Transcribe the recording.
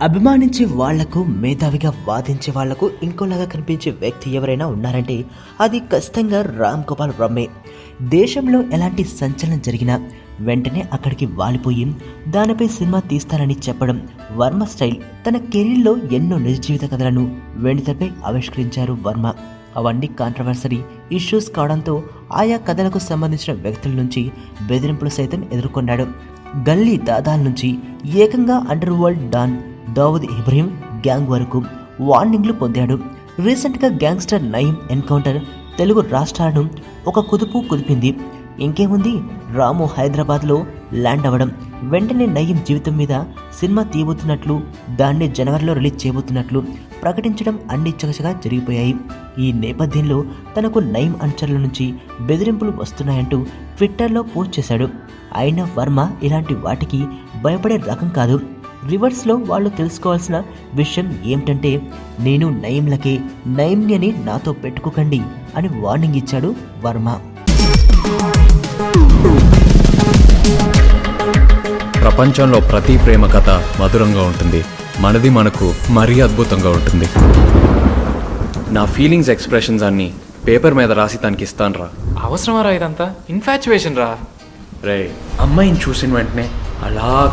అభిమానించే వాళ్లకు, మేధావిగా వాదించే వాళ్లకు ఇంకోలాగా కనిపించే వ్యక్తి ఎవరైనా ఉన్నారంటే అది ఖచ్చితంగా రామ్ గోపాల్ వర్మే. దేశంలో ఎలాంటి సంచలనం జరిగినా వెంటనే అక్కడికి వాలిపోయి దానిపై సినిమా తీస్తానని చెప్పడం వర్మ స్టైల్. తన కెరీర్లో ఎన్నో నిజ జీవిత కథలను వెండితెరపై ఆవిష్కరించారు వర్మ. అవన్నీ కాంట్రవర్సరీ ఇష్యూస్ కావడంతో ఆయా కథలకు సంబంధించిన వ్యక్తుల నుంచి బెదిరింపులు సైతం ఎదుర్కొన్నాడు. గల్లీ దాదాల నుంచి ఏకంగా underworld don Dawood Ibrahim gang వరకు వార్నింగ్లు పొందాడు. రీసెంట్గా గ్యాంగ్స్టర్ నయీం ఎన్కౌంటర్ తెలుగు రాష్ట్రాలను ఒక కుదుపు కుదిపింది. ఇంకేముంది, రాము హైదరాబాద్లో ల్యాండ్ అవ్వడం, వెంటనే నయీం జీవితం మీద సినిమా తీయబోతున్నట్లు, దాన్ని జనవరిలో రిలీజ్ చేయబోతున్నట్లు ప్రకటించడం అన్ని చకచగా జరిగిపోయాయి. ఈ నేపథ్యంలో తనకు నయీం అనుచరుల నుంచి బెదిరింపులు వస్తున్నాయంటూ ట్విట్టర్లో పోస్ట్ చేశాడు. అయినా వర్మ ఇలాంటి వాటికి భయపడే రకం కాదు. రివర్స్లో వాళ్ళు తెలుసుకోవాల్సిన విషయం ఏమిటంటే, నేను నయీంలకే, నయీంని అని నాతో పెట్టుకోకండి అని వార్నింగ్ ఇచ్చాడు వర్మ. ప్రపంచంలో ప్రతి ప్రేమ కథ మధురంగా ఉంటుంది. మనది మనకు మరీ అద్భుతంగా ఉంటుంది. నా ఫీలింగ్స్ ఎక్స్ప్రెషన్స్ అన్నీ పేపర్ మీద రాసి తనకి ఇస్తాను రా. అవసరమా రా ఇదంతా? ఇన్ఫాచ్యువేషన్ రా. రే, అమ్మాయిని చూసిన వెంటనే అలా